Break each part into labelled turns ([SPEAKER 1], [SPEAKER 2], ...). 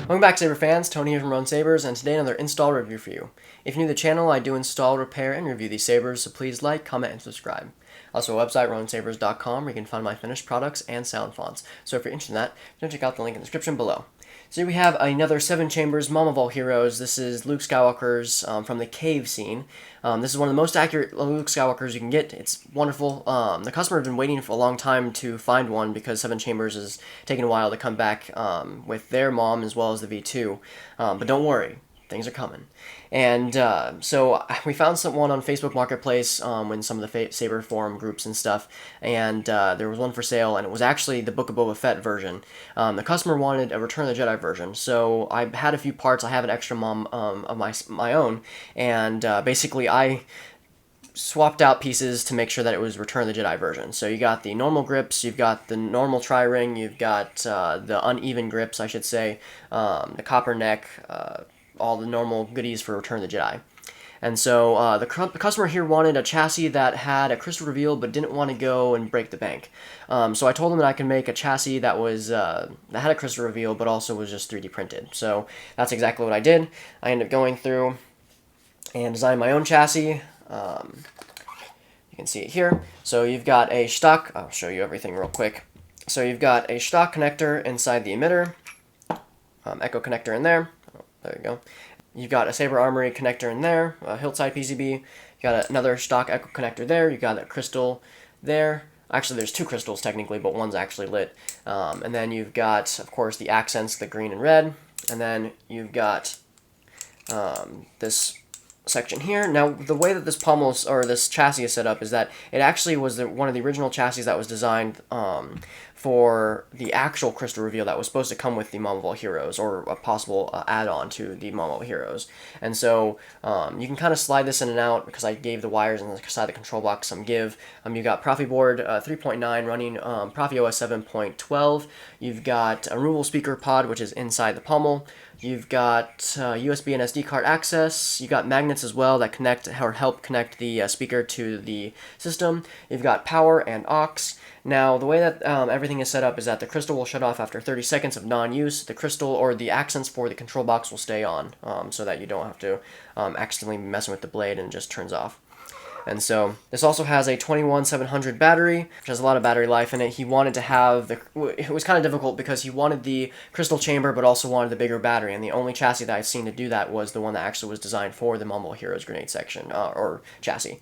[SPEAKER 1] Welcome back, Saber fans. Tony here from Ronin Sabers, and today another install review for you. If you're new to the channel, I do install, repair, and review these sabers, so please like, comment, and subscribe. Also, a website, RoninSabers.com, where you can find my finished products and sound fonts. So if you're interested in that, don't check out the link in the description below. So here we have another 7 Chambers MoM of all heroes. This is Luke Skywalker's from the cave scene. This is one of the most accurate Luke Skywalkers you can get. It's wonderful. The customer has been waiting for a long time to find one because 7 Chambers is taking a while to come back with their MoM as well as the V2. But don't worry. Things are coming. And so we found one on Facebook Marketplace in some of the Saber forum groups and stuff, and there was one for sale, and it was actually the Book of Boba Fett version. The customer wanted a Return of the Jedi version, so I had a few parts. I have an extra MoM of my own, and basically I swapped out pieces to make sure that it was Return of the Jedi version. So you got the normal grips, you've got the normal tri-ring, you've got the uneven grips, I should say, the copper neck, all the normal goodies for Return of the Jedi. And so the customer here wanted a chassis that had a crystal reveal but didn't want to go and break the bank. So I told him that I can make a chassis that was that had a crystal reveal but also was just 3D printed. So that's exactly what I did. I ended up going through and designing my own chassis. You can see it here. So you've got a Shtok. I'll show you everything real quick. So you've got a Shtok connector inside the emitter, Echo connector in there. There you go. You've got a Saber Armory connector in there, a hilt side PCB. You got another Shtok Echo connector there. You got a crystal there. Actually, there's 2 crystals technically, but one's actually lit. And then you've got, of course, the accents, the green and red. And then you've got this section here. Now, the way that this pommel or this chassis is set up is that it actually was one of the original chassis that was designed for the actual crystal reveal that was supposed to come with the MoM of all heroes, or a possible add-on to the MoM of all heroes. And so you can kind of slide this in and out because I gave the wires on the side of the control box some give. You got ProffieBoard 3.9 running ProffieOS 7.12. You've got a removable speaker pod, which is inside the pommel. You've got USB and SD card access. You've got magnets as well that connect or help connect the speaker to the system. You've got power and aux. Now, the way that everything is set up is that the crystal will shut off after 30 seconds of non-use. The crystal or the accents for the control box will stay on so that you don't have to accidentally be messing with the blade and it just turns off. And so this also has a 21700 battery, which has a lot of battery life in it. He wanted to have it was kind of difficult because he wanted the crystal chamber but also wanted the bigger battery, and the only chassis that I've seen to do that was the one that actually was designed for the MoM of all heroes grenade section, or chassis,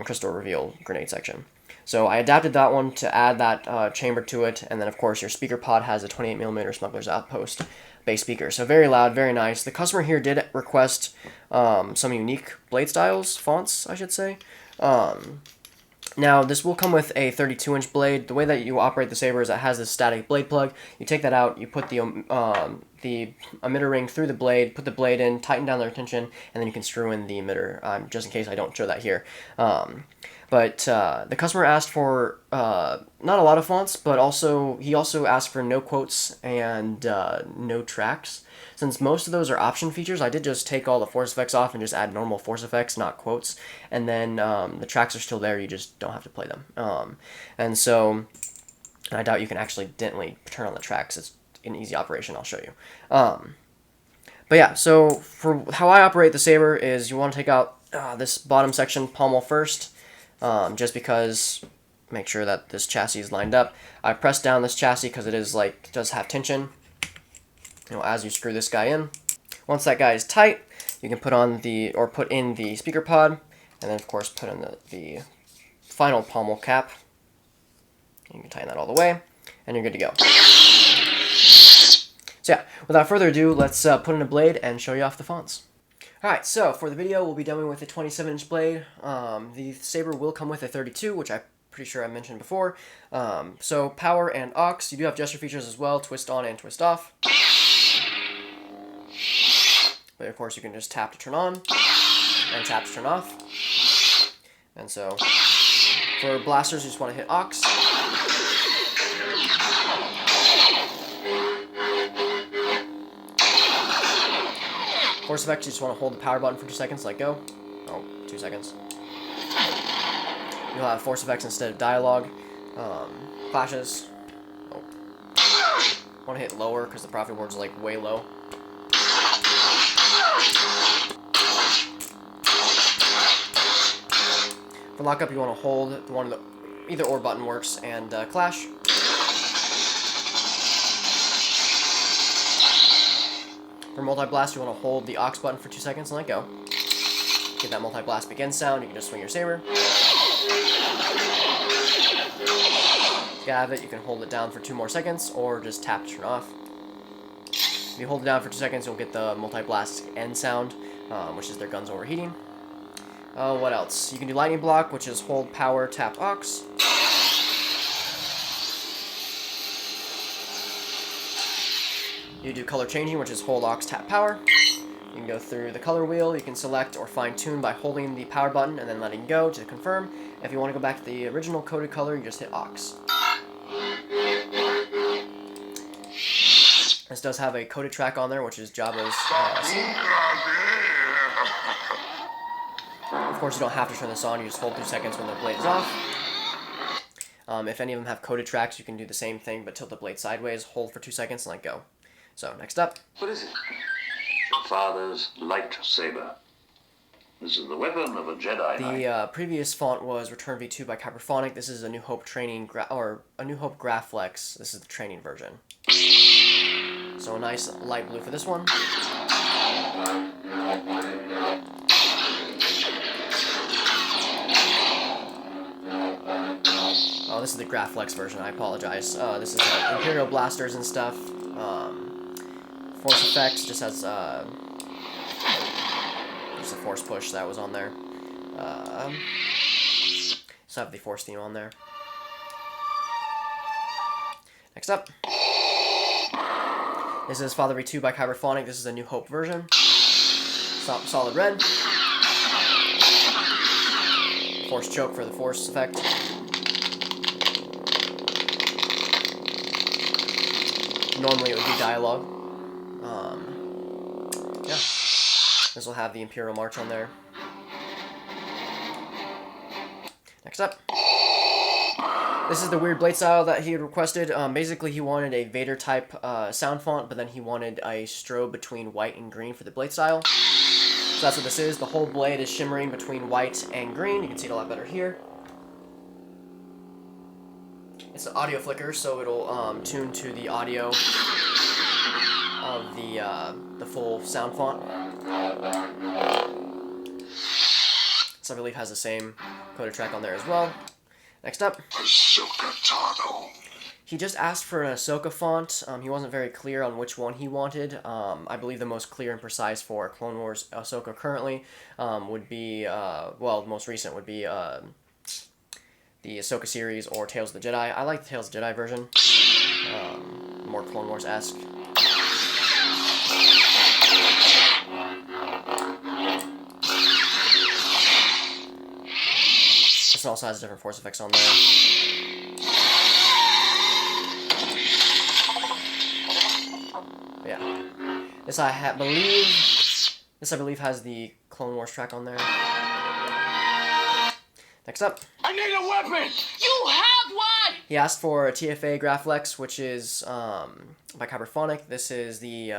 [SPEAKER 1] crystal reveal grenade section. So I adapted that one to add that chamber to it, and then of course your speaker pod has a 28mm Smuggler's Outpost bass speaker. So very loud, very nice. The customer here did request some unique blade styles, fonts, I should say. Now, this will come with a 32-inch blade. The way that you operate the Saber is it has this static blade plug. You take that out, you put the emitter ring through the blade, put the blade in, tighten down the retention, and then you can screw in the emitter, just in case I don't show that here. But the customer asked for not a lot of fonts, but he also asked for no quotes and no tracks. Since most of those are option features, I did just take all the force effects off and just add normal force effects, not quotes. And then the tracks are still there, you just don't have to play them. And so I doubt you can accidentally turn on the tracks. It's an easy operation, I'll show you. But yeah, so for how I operate the Saber is you want to take out this bottom section pommel first, just because make sure that this chassis is lined up. I press down this chassis because it does have tension. As you screw this guy in. Once that guy is tight, you can put in the speaker pod, and then of course put in the final pommel cap. You can tighten that all the way, and you're good to go. So yeah, without further ado, let's put in a blade and show you off the fonts. Alright, so for the video, we'll be demoing with a 27-inch blade. The Saber will come with a 32, which I'm pretty sure I mentioned before. So power and aux, you do have gesture features as well, twist on and twist off. But of course you can just tap to turn on, and tap to turn off. And so, for blasters you just want to hit aux. Force effects, you just want to hold the power button for 2 seconds, let go. Oh, 2 seconds. You'll have force effects instead of dialogue. Flashes. Oh. want to hit lower because the ProffieBoard's like way low. For lockup, you want to hold one of the either or button works and clash. For multi-blast, you want to hold the aux button for 2 seconds and let go. Get that multi-blast begin sound. You can just swing your saber. If you have it, you can hold it down for 2 more seconds or just tap to turn off. If you hold it down for 2 seconds, you'll get the multi-blast end sound, which is their guns overheating. What else? You can do lightning block, which is hold power, tap aux. You do color changing, which is hold aux, tap power. You can go through the color wheel. You can select or fine tune by holding the power button and then letting go to confirm. If you want to go back to the original coded color, you just hit aux. This does have a coded track on there, which is Jabba's scene. Of course, you don't have to turn this on. You just hold 2 seconds when the blade is off. If any of them have coded tracks, you can do the same thing, but tilt the blade sideways, hold for 2 seconds, and let go. So, next up.
[SPEAKER 2] What is it? Your father's lightsaber. This is the weapon of a Jedi Knight.
[SPEAKER 1] The previous font was Return V2 by Kyberphonic. This is a New Hope A New Hope Graflex. This is the training version. So a nice light blue for this one. Oh, this is the Graflex version. I apologize. This is Imperial blasters and stuff. Force effects just has just a force push that was on there. So I have the force theme on there. Next up. This is Father V2 by Kyberphonic. This is a New Hope version. Solid red. Force choke for the force effect. Normally it would be dialogue. Yeah. This will have the Imperial March on there. Next up. This is the weird blade style that he had requested. Basically, he wanted a Vader-type sound font, but then he wanted a strobe between white and green for the blade style. So that's what this is. The whole blade is shimmering between white and green. You can see it a lot better here. It's an audio flicker, so it'll tune to the audio of the full sound font. So I believe has the same coded track on there as well. Next up. He just asked for an Ahsoka font. He wasn't very clear on which one he wanted. I believe the most clear and precise for Clone Wars Ahsoka currently would be, well, the most recent would be the Ahsoka series or Tales of the Jedi. I like the Tales of the Jedi version. More Clone Wars-esque. This also has different force effects on there. Yeah. This I believe has the Clone Wars track on there. Next up.
[SPEAKER 2] I need a weapon!
[SPEAKER 3] You have one!
[SPEAKER 1] He asked for a TFA Graflex, which is by Kyberphonic. This is the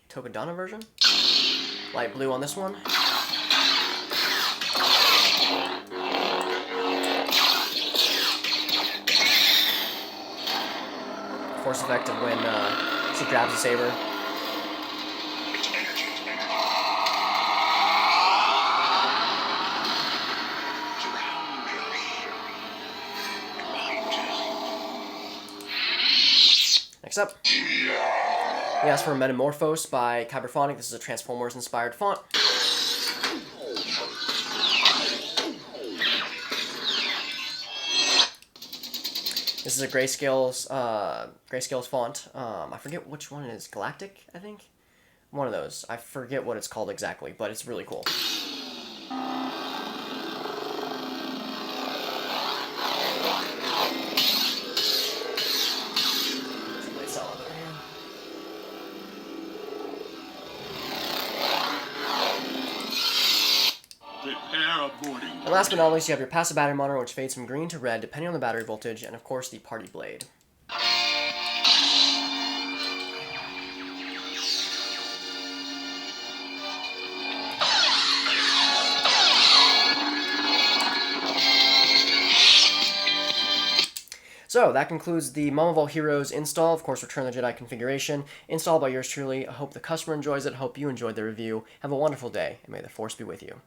[SPEAKER 1] Tokodana version. Light blue on this one. Force effect of when she grabs a saber. Next up, he asked for Metamorphose by Kyberphonic. This is a Transformers-inspired font. This is a Grayscale's font. I forget which one it is. Galactic, I think? One of those. I forget what it's called exactly, but it's really cool. And last but not least, you have your passive battery monitor, which fades from green to red, depending on the battery voltage, and of course, the party blade. So that concludes the MoM of All Heroes install. Of course, Return of the Jedi configuration, installed by yours truly. I hope the customer enjoys it. I hope you enjoyed the review. Have a wonderful day, and may the Force be with you.